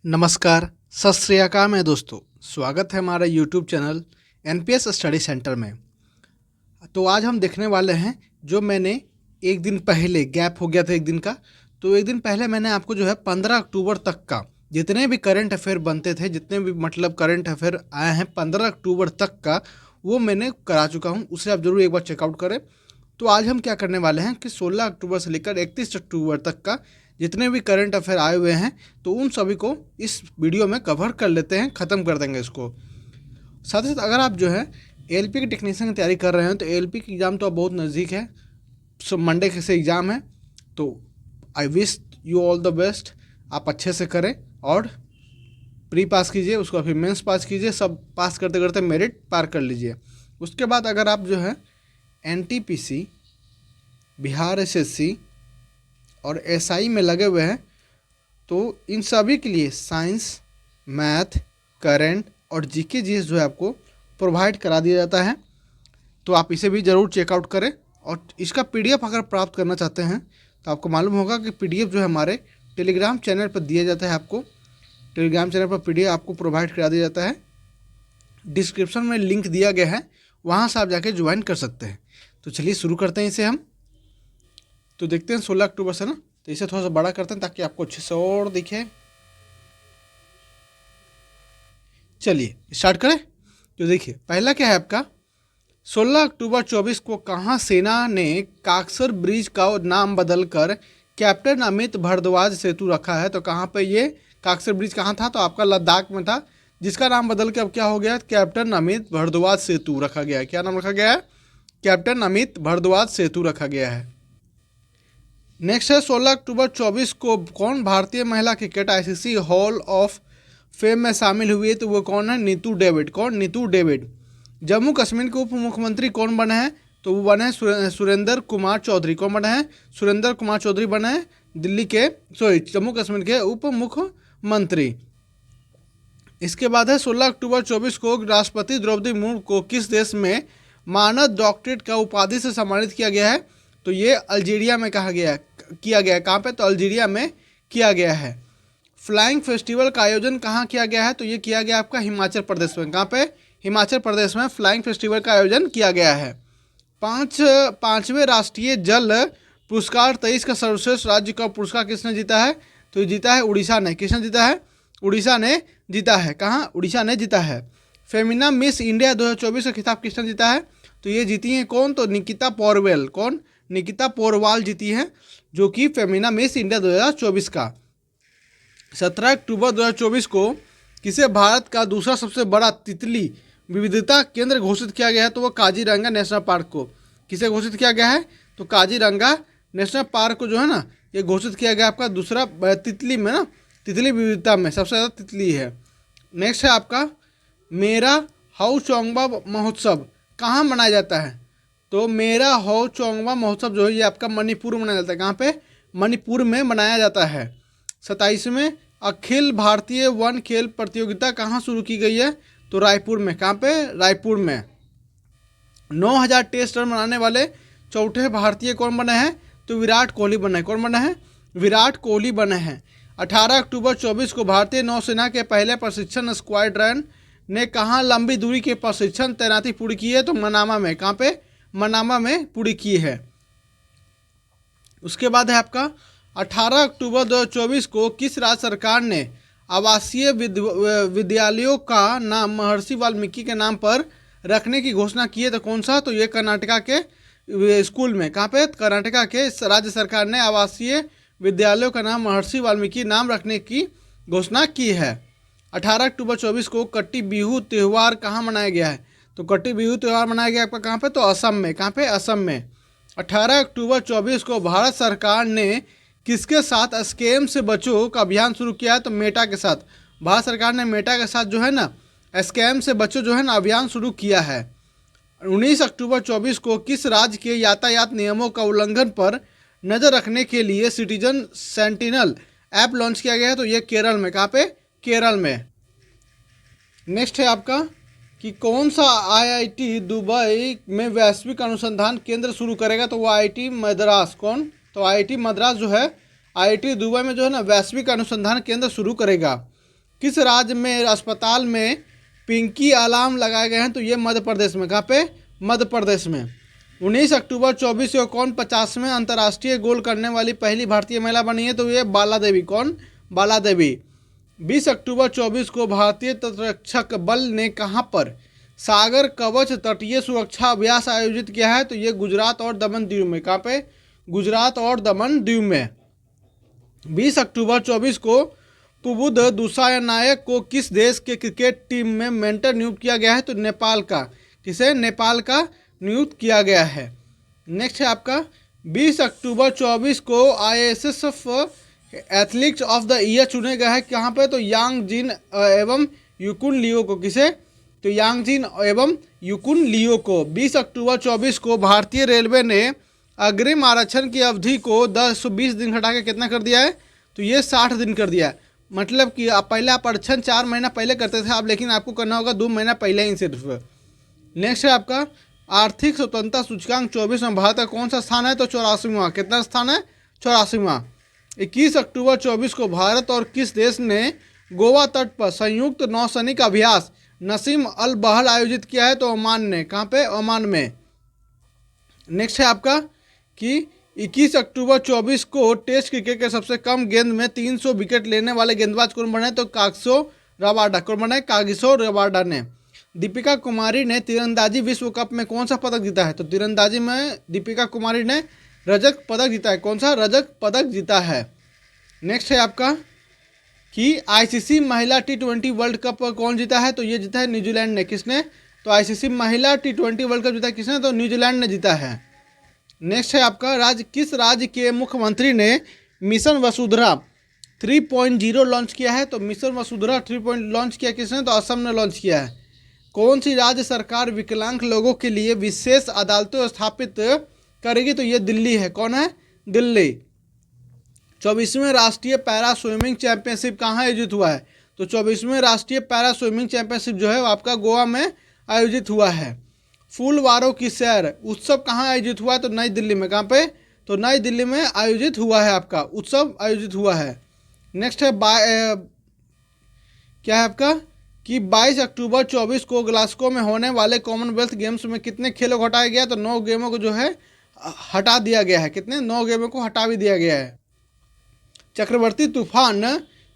नमस्कार, सत श्री अकाल में दोस्तों, स्वागत है हमारा YouTube channel NPS study centre में। तो आज हम देखने वाले हैं जो मैंने एक दिन पहले गैप हो गया था एक दिन का। तो एक दिन पहले मैंने आपको जो है 15 अक्टूबर तक का जितने भी करंट अफेयर बनते थे, जितने भी मतलब करंट अफेयर आए हैं 15 अक्टूबर तक का, वो मैंने करा चुका हूँ। उसे आप ज़रूर एक बार चेकआउट करें। तो आज हम क्या करने वाले हैं कि 16 अक्टूबर से लेकर 31 अक्टूबर तक का जितने भी करंट अफेयर आए हुए हैं तो उन सभी को इस वीडियो में कवर कर लेते हैं, ख़त्म कर देंगे इसको। साथ ही साथ अगर आप जो है एलपी की टेक्नीशियन की तैयारी कर रहे हैं तो एलपी की एग्ज़ाम तो अब बहुत नज़दीक है, सो मंडे से एग्ज़ाम है। तो I wish you all the best, आप अच्छे से करें और प्री पास कीजिए, उसको फिर मेंस पास कीजिए, सब पास करते करते मेरिट पार कर लीजिए। उसके बाद अगर आप जो है एनटीपीसी, बिहार एसएससी और एसआई में लगे हुए हैं तो इन सभी के लिए साइंस, मैथ, करंट और जीके जीएस जो है आपको प्रोवाइड करा दिया जाता है। तो आप इसे भी ज़रूर चेकआउट करें। और इसका पीडीएफ अगर प्राप्त करना चाहते हैं तो आपको मालूम होगा कि पीडीएफ जो है हमारे टेलीग्राम चैनल पर दिया जाता है। आपको टेलीग्राम चैनल पर पीडीएफ आपको प्रोवाइड करा दिया जाता है। डिस्क्रिप्शन में लिंक दिया गया है, वहाँ से आप जाके ज्वाइन कर सकते हैं। तो चलिए शुरू करते हैं इसे हम। तो देखते हैं 16 अक्टूबर से ना, तो इसे थोड़ा सा बड़ा करते हैं ताकि आपको अच्छे से और दिखे। चलिए स्टार्ट करें। तो देखिए पहला क्या है आपका, 16 अक्टूबर 24 को कहाँ सेना ने काकसर ब्रिज का नाम बदलकर कैप्टन अमित भारद्वाज सेतु रखा है। तो कहाँ पे ये काकसर ब्रिज कहाँ था, तो आपका लद्दाख में था, जिसका नाम बदल के अब क्या हो गया, कैप्टन अमित भारद्वाज सेतु रखा गया है। क्या नाम रखा गया है, कैप्टन अमित भारद्वाज सेतु रखा गया है। नेक्स्ट है 16 अक्टूबर 24 को कौन भारतीय महिला cricket ICC hall of fame में शामिल हुई है, तो वो कौन है, नीतू डेविड। कौन, नीतू डेविड। जम्मू कश्मीर के उप मुख्यमंत्री कौन बने हैं, तो वो बने हैं सुरेंद्र कुमार चौधरी। कौन बने हैं, सुरेंद्र कुमार चौधरी बने हैं दिल्ली के जम्मू कश्मीर के उप मुख्यमंत्री। इसके बाद है 16 अक्टूबर 24 को राष्ट्रपति द्रौपदी मुर्मू को किस देश में मानद डॉक्टरेट का उपाधि से सम्मानित किया गया है, तो ये अल्जीरिया में किया गया है। कहाँ पे, तो अल्जीरिया में किया गया है। फ्लाइंग फेस्टिवल का आयोजन कहाँ किया गया है, तो ये किया गया आपका हिमाचल प्रदेश में। कहाँ पे, हिमाचल प्रदेश में फ्लाइंग फेस्टिवल का आयोजन किया गया है। पाँचवें राष्ट्रीय जल पुरस्कार 23 का सर्वश्रेष्ठ राज्य का पुरस्कार किसने जीता है, तो ये जीता है उड़ीसा ने। किसने जीता है, उड़ीसा ने जीता है। कहाँ, उड़ीसा ने जीता है। फेमिना मिस इंडिया 2024 का खिताब किसने जीता है, तो ये जीती हैं कौन, तो निकिता पौरवेल। कौन, निकिता पोरवाल जीती हैं, जो कि फेमिना मिस इंडिया 2024 का। 17 अक्टूबर 2024 को किसे भारत का दूसरा सबसे बड़ा तितली विविधता केंद्र घोषित किया गया है, तो वो काजीरंगा नेशनल पार्क को। किसे घोषित किया गया है, तो काजीरंगा नेशनल पार्क को जो है ना, ये घोषित किया गया आपका दूसरा तितली में ना, तितली विविधता में सबसे ज़्यादा तितली है। नेक्स्ट है आपका मेरा हाउ चोंगबा महोत्सव कहाँ मनाया जाता है, तो मेरा हाउ चोंगबा महोत्सव जो है ये आपका मणिपुर में मनाया जाता है। कहाँ पे, मणिपुर में मनाया जाता है। 27वें अखिल भारतीय वन खेल प्रतियोगिता कहाँ शुरू की गई है, तो रायपुर में। कहाँ पे, रायपुर में। 9000 टेस्ट रन बनाने वाले चौथे भारतीय कौन बने हैं, तो विराट कोहली बने हैं। कौन बने हैं, विराट कोहली बने हैं। 18 अक्टूबर 24 को भारतीय नौसेना के पहले प्रशिक्षण स्क्वाड्रन ने कहाँ लंबी दूरी के प्रशिक्षण तैनाती पूरी की है, तो मनामा में। कहाँ पे, मनामा में पूरी की है। उसके बाद है आपका 18 अक्टूबर 2024 को किस राज्य सरकार ने आवासीय विद्यालयों का नाम महर्षि वाल्मीकि के नाम पर रखने की घोषणा की है, तो कौन सा, तो ये कर्नाटका के स्कूल में। कहाँ पे, कर्नाटका के राज्य सरकार ने आवासीय विद्यालयों का नाम महर्षि वाल्मीकि नाम रखने की घोषणा की है। 18 अक्टूबर 24 को कट्टी बिहू त्यौहार कहाँ मनाया गया है, तो कट्टी बिहू त्यौहार मनाया गया आपका कहाँ पे, तो असम में। कहाँ पे, असम में। 18 अक्टूबर 24 को भारत सरकार ने किसके साथ स्कैम से बचो का अभियान शुरू किया है, तो मेटा के साथ। भारत सरकार ने मेटा के साथ जो है ना स्कैम से बचो जो है ना अभियान शुरू किया है। 19 अक्टूबर 24 को किस राज्य के यातायात नियमों का उल्लंघन पर नज़र रखने के लिए सिटीजन सेंटिनल ऐप लॉन्च किया गया है, तो ये केरल में। कहाँ पे, केरल में। नेक्स्ट है आपका कि कौन सा आईआईटी दुबई में वैश्विक अनुसंधान केंद्र शुरू करेगा, तो वो आईआईटी मद्रास। कौन, तो आईआईटी मद्रास जो है आईआईटी दुबई में जो है ना वैश्विक अनुसंधान केंद्र शुरू करेगा। किस राज्य में अस्पताल में पिंकी अलार्म लगाए गए हैं? तो ये मध्य प्रदेश में। कहाँ पे? मध्य प्रदेश में। 19 अक्टूबर 24 को कौन 50वें अंतर्राष्ट्रीय गोल करने वाली पहली भारतीय महिला बनी है? तो ये बाला देवी। कौन? बाला देवी। 20 अक्टूबर 24 को भारतीय तटरक्षक बल ने कहाँ पर सागर कवच तटीय सुरक्षा अभ्यास आयोजित किया है? तो ये गुजरात और दमन दीव में। कहाँ पे? गुजरात और दमन दीव में। 20 अक्टूबर 24 को पुबुद दुसायनायक को किस देश के क्रिकेट टीम में मेंटर नियुक्त किया गया है? तो नेपाल का। किसे? नेपाल का नियुक्त किया गया है। नेक्स्ट है आपका 20 अक्टूबर 24 को ISSF athletes of the year चुने गए हैं। कहाँ पे? तो यांग जिन एवं युकुन लियो को। किसे? तो यांग जिन एवं युकुन लियो को। 20 अक्टूबर 24 को भारतीय रेलवे ने अग्रिम आरक्षण की अवधि को 10-20 दिन घटा के कितना कर दिया है? तो ये 60 दिन कर दिया है। मतलब कि आप पहले आरक्षण 4 महीना पहले करते थे, अब लेकिन आपको करना होगा 2 महीना पहले ही सिर्फ। नेक्स्ट है आपका आर्थिक स्वतंत्रता सूचकांक 24 में भारत का कौन सा स्थान है? तो 84वां। कितना स्थान है? 84वां। 21 अक्टूबर 24 को भारत और किस देश ने गोवा तट पर संयुक्त नौसैनिक अभ्यास नसीम अल बहल आयोजित किया है? तो ओमान ने। कहाँ पे? ओमान में। नेक्स्ट है आपका कि 21 अक्टूबर 24 को टेस्ट क्रिकेट के सबसे कम गेंद में 300 विकेट लेने वाले गेंदबाज कौन बने? तो कागिसो रबाडा। कौन बने? कागिसो रबाडा ने। दीपिका कुमारी ने तीरंदाजी विश्व कप में कौन सा पदक जीता है? तो तीरंदाजी में दीपिका कुमारी ने रजत पदक जीता है। कौन सा? रजत पदक जीता है। नेक्स्ट है आपका कि ICC महिला T20 वर्ल्ड कप कौन जीता है? तो ये जीता है न्यूजीलैंड ने। किसने? तो ICC महिला T20 वर्ल्ड कप जीता है किसने? तो न्यूजीलैंड ने जीता है। नेक्स्ट है आपका किस राज्य के मुख्यमंत्री ने मिशन वसुंधरा 3.0 लॉन्च किया है? तो मिशन वसुंधरा 3.0 लॉन्च किया किसने? तो असम ने लॉन्च किया है। कौन सी राज्य सरकार विकलांग लोगों के लिए विशेष अदालतें स्थापित करेगी? तो ये दिल्ली है। कौन है? दिल्ली। 24वें राष्ट्रीय पैरा स्विमिंग चैंपियनशिप कहाँ आयोजित हुआ है? तो 24वें राष्ट्रीय पैरा स्विमिंग चैंपियनशिप जो है वो आपका गोवा में आयोजित हुआ है। फूलवारों की सैर उत्सव कहाँ आयोजित हुआ है? तो नई दिल्ली में। कहाँ पे? तो नई दिल्ली में आयोजित हुआ है, आपका उत्सव आयोजित हुआ है। नेक्स्ट है क्या है आपका कि 22 अक्टूबर 24 को ग्लासगो में होने वाले कॉमनवेल्थ गेम्स में कितने खेलों को हटाया गया? तो 9 गेमों को जो है हटा दिया गया है। कितने? 9 गेमों को हटा भी दिया गया है। चक्रवर्ती तूफान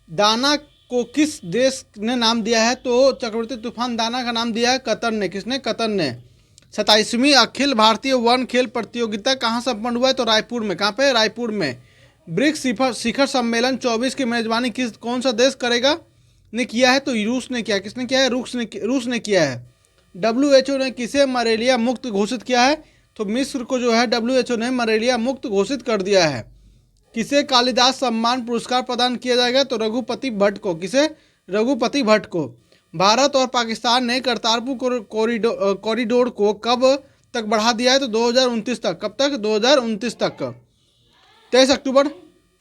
दाना को किस देश ने नाम दिया है? तो चक्रवर्ती तूफान दाना का नाम दिया है कतर ने। किसने? कतर ने। 27वीं अखिल भारतीय वन खेल प्रतियोगिता कहाँ संपन्न हुआ है? तो रायपुर में। कहाँ पे? रायपुर में। ब्रिक्स शिखर सम्मेलन 24 की मेजबानी कौन सा देश करेगा ने किया है? तो रूस ने किया। किसने किया है? रूस ने किया है। WHO ने किसे मलेरिया मुक्त घोषित किया है? तो मिस्र को जो है WHO ने मलेरिया मुक्त घोषित कर दिया है। किसे कालिदास सम्मान पुरस्कार प्रदान किया जाएगा? तो रघुपति भट्ट को। किसे? रघुपति भट्ट को। भारत और पाकिस्तान ने करतारपुर कॉरिडोर को कब तक बढ़ा दिया है? तो 2029 तक। कब तक? 2029 तक। 23 अक्टूबर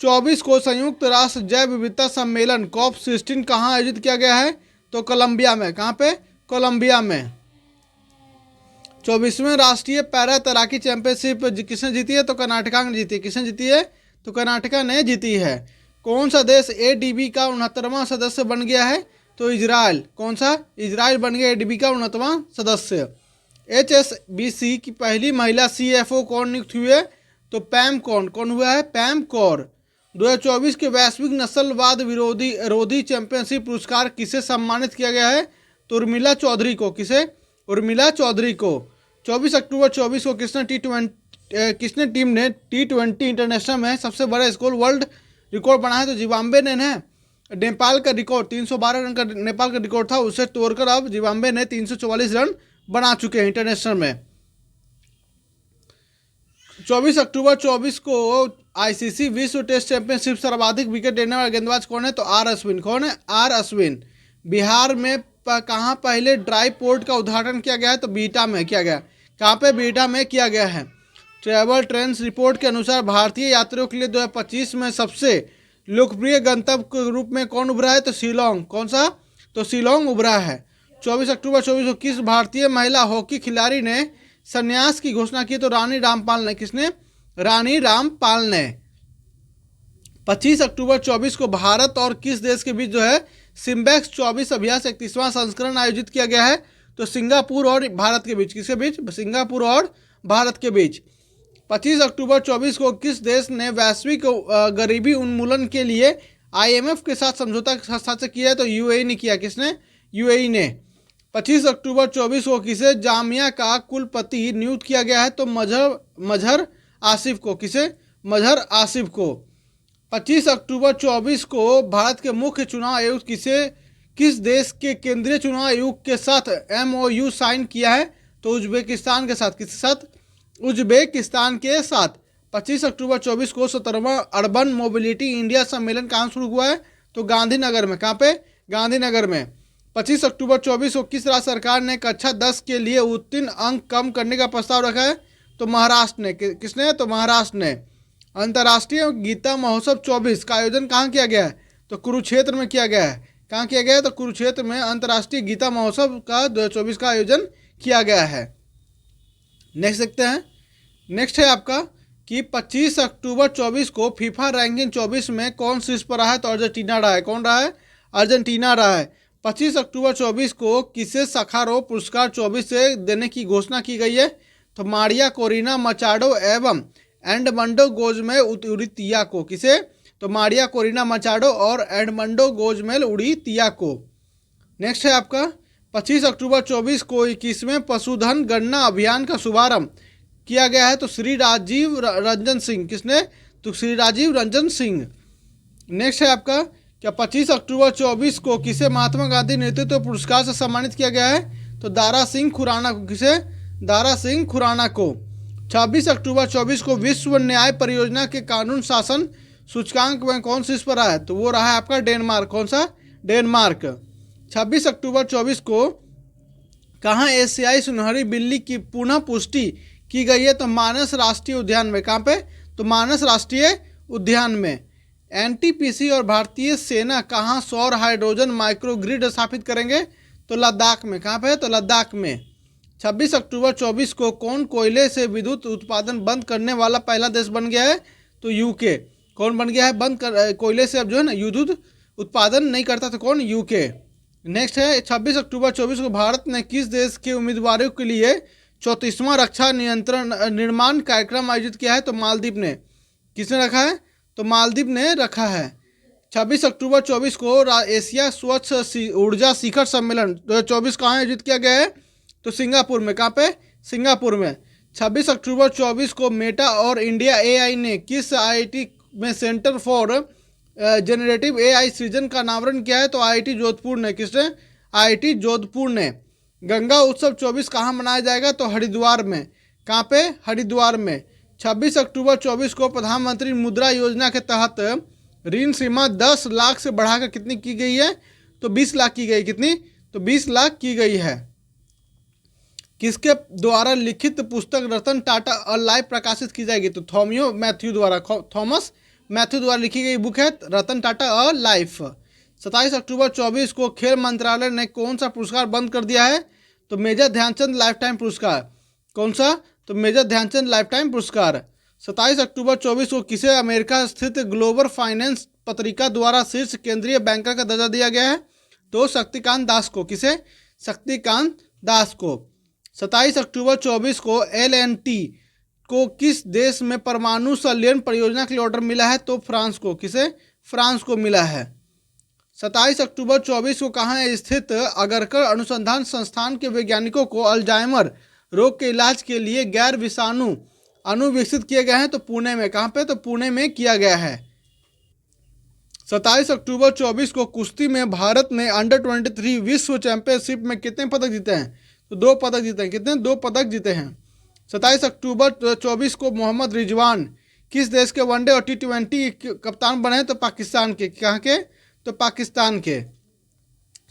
24 को संयुक्त राष्ट्र जैव विविधता सम्मेलन COP16 कहाँ आयोजित किया गया है? तो कोलंबिया में। कहाँ पे? कोलंबिया में। 24वें राष्ट्रीय पैरा तैराकी चैंपियनशिप किसने जीती है? तो कर्नाटका ने जीती है। किसने जीती है? तो कर्नाटका ने जीती है। कौन सा देश ADB का 69वां सदस्य बन गया है? तो इजराइल। कौन सा? इजराइल बन गया ADB का 69वां सदस्य। HSBC की पहली महिला CFO कौन नियुक्त हुई है? तो पैम कौन हुआ है? पैम कौर। 2024 के वैश्विक नस्लवाद विरोधी चैंपियनशिप पुरस्कार किसे सम्मानित किया गया है? तो उर्मिला चौधरी को। किसे? उर्मिला चौधरी को। 24 अक्टूबर 24 को किसने टीम ने T20 इंटरनेशनल में सबसे बड़ा स्कोर वर्ल्ड रिकॉर्ड बनाया है? तो जिम्बाब्वे ने नेपाल का रिकॉर्ड 312 रन का नेपाल का रिकॉर्ड था, उसे तोड़कर अब जिम्बाब्वे ने 344 रन बना चुके हैं इंटरनेशनल में। 24 अक्टूबर 24 को ICC विश्व टेस्ट चैंपियनशिप सर्वाधिक विकेट लेने वाला गेंदबाज कौन है? तो R अश्विन। कौन है? R अश्विन। बिहार में कहाँ पहले ड्राई पोर्ट का उद्घाटन किया गया है? तो बीटा में किया गया। कहाँ पे? बीटा में किया गया है। ट्रैवल ट्रेंड्स रिपोर्ट के अनुसार भारतीय यात्रियों के लिए 2025 में सबसे लोकप्रिय गंतव्य के रूप में कौन उभरा है? तो शिलोंग। कौन सा? तो शिलोंग उभरा है। 24 अक्टूबर 24 को किस भारतीय महिला हॉकी खिलाड़ी ने संन्यास की घोषणा की? तो रानी रामपाल ने। किसने? रानी रामपाल ने। 25 अक्टूबर 24 को भारत और किस देश के बीच जो है सिम्बैक्स 24 अभ्यास 31वां संस्करण आयोजित किया गया है? तो सिंगापुर और भारत के बीच। किसके बीच? सिंगापुर और भारत के बीच। 25 अक्टूबर 24 को किस देश ने वैश्विक गरीबी उन्मूलन के लिए IMF के साथ समझौता हस्ताक्षर किया है? तो UAE ने किया। किसने? UAE ने। 25 अक्टूबर 24 को किसे जामिया का कुलपति नियुक्त किया गया है? तो मजहर आसिफ को। किसे? मजहर आसिफ को। 25 अक्टूबर 24 को भारत के मुख्य चुनाव आयुक्त किस देश के केंद्रीय चुनाव आयुक्त के साथ MOU साइन किया है? तो उज्बेकिस्तान के साथ। किसके साथ? उज्बेकिस्तान के साथ। 25 अक्टूबर 24 को 17वां अर्बन मोबिलिटी इंडिया सम्मेलन कहाँ शुरू हुआ है? तो गांधीनगर में। कहाँ पे? गांधीनगर में। 25 अक्टूबर 24 को किस राज्य सरकार ने कक्षा 10 के लिए उत्तीर्ण अंक कम करने का प्रस्ताव रखा है? तो महाराष्ट्र ने। किसने? तो महाराष्ट्र ने। अंतर्राष्ट्रीय गीता महोत्सव 24 का आयोजन कहाँ किया गया है? तो कुरुक्षेत्र में किया गया है। कहाँ किया गया है? तो कुरुक्षेत्र में अंतर्राष्ट्रीय गीता महोत्सव का 2024 का आयोजन किया गया है। नेक्स्ट देखते हैं। नेक्स्ट है आपका कि 25 अक्टूबर 24 को फीफा रैंकिंग 24 में कौन शीर्ष पर रहा है? तो अर्जेंटीना रहा है। कौन रहा है? अर्जेंटीना रहा है। 25 अक्टूबर 24 को किसे सखारोव पुरस्कार 24 से देने की घोषणा की गई है? तो मारिया कोरिना मचाडो एवं एडमंडो गोजमेल उरितिया को। किसे? तो मारिया कोरिना मचाडो और एडमंडो गोजमेल उरितिया को। नेक्स्ट है आपका 25 अक्टूबर 24 को 21वें पशुधन गणना अभियान का शुभारंभ किया गया है? तो श्री राजीव रंजन सिंह। किसने? तो श्री राजीव रंजन सिंह। नेक्स्ट है आपका क्या 25 अक्टूबर 24 को किसे महात्मा गांधी नेतृत्व पुरस्कार से सम्मानित किया गया है? तो दारा सिंह खुराना को। किसे? दारा सिंह खुराना को। 26 अक्टूबर 24 को विश्व न्याय परियोजना के कानून शासन सूचकांक में कौन शीर्ष पर रहा है? तो वो रहा है आपका डेनमार्क। कौन सा? डेनमार्क। 26 अक्टूबर 24 को कहाँ एशियाई सुनहरी बिल्ली की पुनः पुष्टि की गई है? तो मानस राष्ट्रीय उद्यान में। कहाँ पे? तो मानस राष्ट्रीय उद्यान में। NTPC और भारतीय सेना कहाँ सौर हाइड्रोजन माइक्रोग्रिड स्थापित करेंगे? तो लद्दाख में। कहाँ पे? तो लद्दाख में। 26 अक्टूबर 24 को कौन कोयले से विद्युत उत्पादन बंद करने वाला पहला देश बन गया है? तो UK। कौन बन गया है? कोयले से अब जो है ना विद्युत उत्पादन नहीं करता। तो कौन? UK। नेक्स्ट है 26 अक्टूबर 24 को भारत ने किस देश के उम्मीदवारों के लिए 34वां रक्षा निर्माण कार्यक्रम आयोजित किया है? तो मालदीव ने। किसने रखा है? तो मालदीव ने रखा है। 26 अक्टूबर 24 को एशिया स्वच्छ ऊर्जा शिखर सम्मेलन 2024 कहाँ आयोजित किया गया है? तो सिंगापुर में। कहाँ पे? सिंगापुर में। 26 अक्टूबर 24 को मेटा और इंडिया AI ने किस IIT में सेंटर फॉर जेनरेटिव AI सृजन का नामकरण किया है? तो IIT जोधपुर ने। किसने? IIT जोधपुर ने। गंगा उत्सव 24 कहाँ मनाया जाएगा? तो हरिद्वार में। कहाँ पे? हरिद्वार में। 26 अक्टूबर 24 को प्रधानमंत्री मुद्रा योजना के तहत ऋण सीमा 10 लाख से बढ़ाकर कितनी की गई है? तो 20 लाख की गई। कितनी? तो 20 लाख की गई है। किसके द्वारा लिखित पुस्तक रतन टाटा अ लाइफ प्रकाशित की जाएगी? तो थॉमस मैथ्यू द्वारा लिखी गई बुक है रतन टाटा अ लाइफ। 27 अक्टूबर 24 को खेल मंत्रालय ने कौन सा पुरस्कार बंद कर दिया है? तो मेजर ध्यानचंद लाइफ टाइम पुरस्कार। कौन सा? तो मेजर ध्यानचंद लाइफ टाइम पुरस्कार। 27 अक्टूबर 24 को किसे अमेरिका स्थित ग्लोबल फाइनेंस पत्रिका द्वारा शीर्ष केंद्रीय बैंकर का दर्जा दिया गया है? तो शक्तिकांत दास को। किसे? शक्तिकांत दास को। 27 अक्टूबर 24 को L&T को किस देश में परमाणु संलयन परियोजना के लिए ऑर्डर मिला है? तो फ्रांस को। किसे? फ्रांस को मिला है। 27 अक्टूबर 24 को कहाँ स्थित अगरकर अनुसंधान संस्थान के वैज्ञानिकों को अल्जाइमर रोग के इलाज के लिए गैर विषाणु अणु विकसित किए गए हैं? तो पुणे में। कहाँ पे? तो पुणे में किया गया है। 27 अक्टूबर 24 को कुश्ती में भारत ने अंडर-23 विश्व चैंपियनशिप में कितने पदक जीते हैं? तो 2 पदक जीते हैं। कितने? 2 पदक जीते हैं। 27 अक्टूबर 24 को मोहम्मद रिजवान किस देश के वनडे और T20 कप्तान बने हैं? तो पाकिस्तान के। कहाँ के? तो पाकिस्तान के।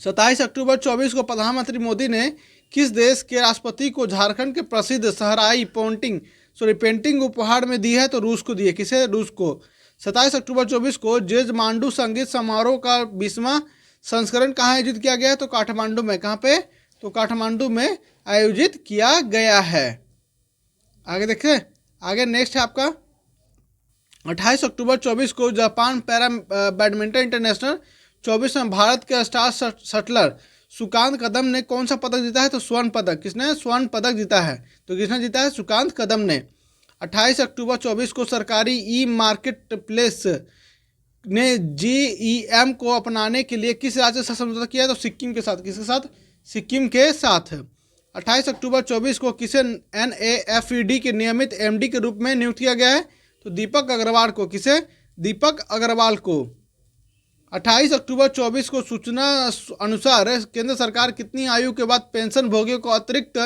27 अक्टूबर 24 को प्रधानमंत्री मोदी ने किस देश के राष्ट्रपति को झारखंड के प्रसिद्ध सहराई पेंटिंग उपहार में दी है? तो रूस को दी है। किसे? रूस को। 27 अक्टूबर 24 को जेज मांडू संगीत समारोह का 20वां संस्करण कहाँ आयोजित किया गया है? तो काठमांडू में। कहाँ पे? तो काठमांडू में आयोजित किया गया है। आगे देखिए। आगे नेक्स्ट है आपका 28 अक्टूबर 24 को जापान पैरा बैडमिंटन इंटरनेशनल 24 में भारत के स्टार शटलर सुकांत कदम ने कौन सा पदक जीता है? तो स्वर्ण पदक। किसने स्वर्ण पदक जीता है? तो किसने जीता है? सुकांत कदम ने। 28 अक्टूबर 24 को सरकारी ई मार्केट प्लेस ने GEM को अपनाने के लिए किस राज्य से समझौता किया है? तो सिक्किम के साथ। किसके साथ? सिक्किम के साथ। 28 अक्टूबर 24 को किसे NAFED के नियमित MD के रूप में नियुक्त किया गया है? तो दीपक अग्रवाल को। किसे? दीपक अग्रवाल को। 28 अक्टूबर 24 को सूचना अनुसार केंद्र सरकार कितनी आयु के बाद पेंशन भोगियों को अतिरिक्त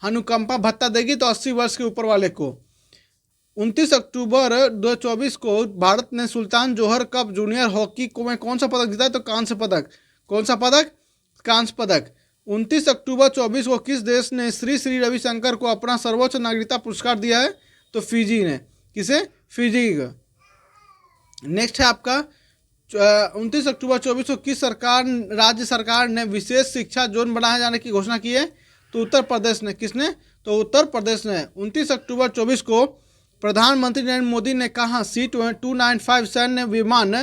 अनुकंपा भत्ता देगी? तो 80 वर्ष के ऊपर वाले को। 29 अक्टूबर 2024 को भारत ने सुल्तान जोहर कप जूनियर हॉकी में कौन सा पदक जीता है? तो कांस्य पदक। कौन सा पदक? कांस्य पदक। 29 अक्टूबर 24 को किस देश ने श्री श्री रविशंकर को अपना सर्वोच्च नागरिकता पुरस्कार दिया है? तो फिजी ने। किसे? फिजी का। नेक्स्ट है आपका 29 अक्टूबर 24 को किस राज्य सरकार ने विशेष शिक्षा जोन बनाए जाने की घोषणा की है? तो उत्तर प्रदेश ने। किसने? तो उत्तर प्रदेश ने। 29 अक्टूबर 24 को प्रधानमंत्री नरेंद्र मोदी ने कहा C-295 सैन्य विमान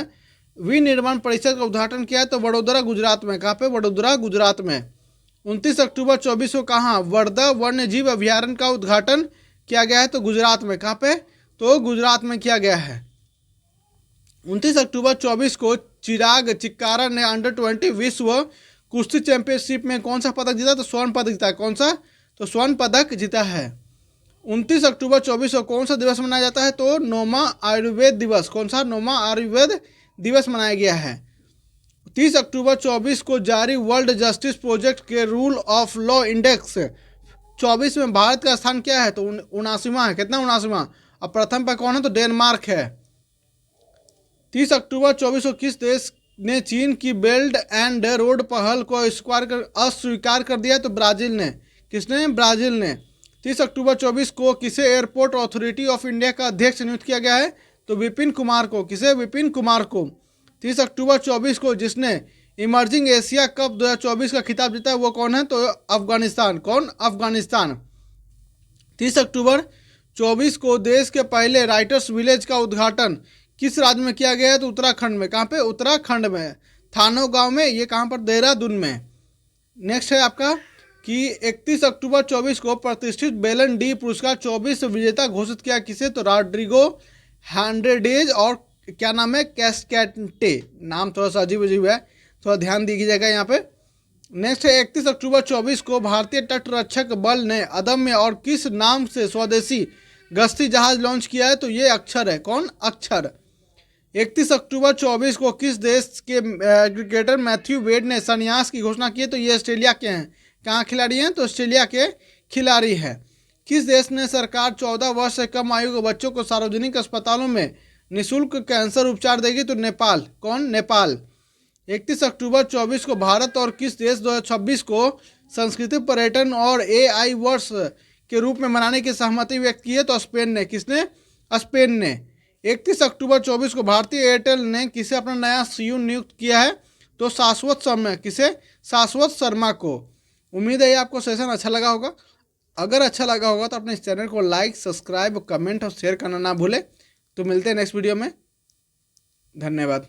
विनिर्माण परिषद का उद्घाटन किया है? तो वडोदरा गुजरात में। कहाँ पे? वडोदरा गुजरात में। 29 अक्टूबर 24 को कहाँ वर्धा वन्य जीव अभ्यारण्य का उद्घाटन किया गया है? तो गुजरात में। कहाँ पे? तो गुजरात में किया गया है। 29 अक्टूबर 24 को चिराग चिक्कारा ने अंडर-20 विश्व कुश्ती चैंपियनशिप में कौन सा पदक जीता? तो स्वर्ण पदक जीता है। कौन सा? तो स्वर्ण पदक जीता है। 29 अक्टूबर 24 को कौन सा दिवस मनाया जाता है? तो 9वां आयुर्वेद दिवस। कौन सा? 9वां आयुर्वेद दिवस मनाया गया है। 30 अक्टूबर 24 को जारी वर्ल्ड जस्टिस प्रोजेक्ट के रूल ऑफ लॉ इंडेक्स 24 में भारत का स्थान क्या है? तो 79वां है। कितना? 79वां। अब प्रथम पर कौन है? तो डेनमार्क है। 30 अक्टूबर 24 को किस देश ने चीन की बेल्ट एंड रोड पहल को अस्वीकार कर दिया? तो ब्राजील ने। किसने? ब्राजील ने। 30 अक्टूबर 24 को किसे एयरपोर्ट अथॉरिटी ऑफ इंडिया का अध्यक्ष नियुक्त किया गया है? तो विपिन कुमार को। किसे? विपिन कुमार को। 30 अक्टूबर 24 को जिसने इमर्जिंग एशिया कप 2024 का खिताब जीता है वो कौन है? तो अफगानिस्तान। कौन? अफगानिस्तान। 30 अक्टूबर 24 को देश के पहले राइटर्स विलेज का उद्घाटन किस राज्य में किया गया है? तो उत्तराखंड में। कहाँ पे? उत्तराखंड में, थानो गांव में। ये कहाँ पर? देहरादून में। नेक्स्ट है आपका कि 31 अक्टूबर 24 को प्रतिष्ठित बेलन डी पुरस्कार 24 विजेता घोषित किया। किसे? तो रॉड्रिगो हैंड्रेडेज और क्या नाम है? कैस्केटे। नाम थोड़ा सा अजीब अजीब है, थोड़ा ध्यान दीजिएगा यहाँ पे। नेक्स्ट है 31 अक्टूबर 24 को भारतीय तटरक्षक बल ने अदम्य और किस नाम से स्वदेशी गश्ती जहाज लॉन्च किया है? तो ये अक्षर है। कौन? अक्षर। 31 अक्टूबर 24 को किस देश के क्रिकेटर मैथ्यू वेड ने संन्यास की घोषणा की है? तो ये ऑस्ट्रेलिया के हैं। कहाँ खिलाड़ी हैं? तो ऑस्ट्रेलिया के खिलाड़ी हैं। किस देश ने सरकार 14 वर्ष से कम आयु के बच्चों को सार्वजनिक अस्पतालों में निःशुल्क कैंसर उपचार देगी? तो नेपाल। कौन? नेपाल। 31 अक्टूबर 24 को भारत और किस देश 2026 को संस्कृति पर्यटन और AI वर्ष के रूप में मनाने की सहमति व्यक्त की है? तो स्पेन ने। किसने? स्पेन ने। 31 अक्टूबर 24 को भारतीय एयरटेल ने किसे अपना नया CEO नियुक्त किया है? तो शाश्वत शर्मा। किसे? शाश्वत शर्मा को। उम्मीद है आपको सेशन अच्छा लगा होगा। अगर अच्छा लगा होगा तो अपने इस चैनल को लाइक, सब्सक्राइब, कमेंट और शेयर करना ना भूलें। तो मिलते हैं नेक्स्ट वीडियो में। धन्यवाद।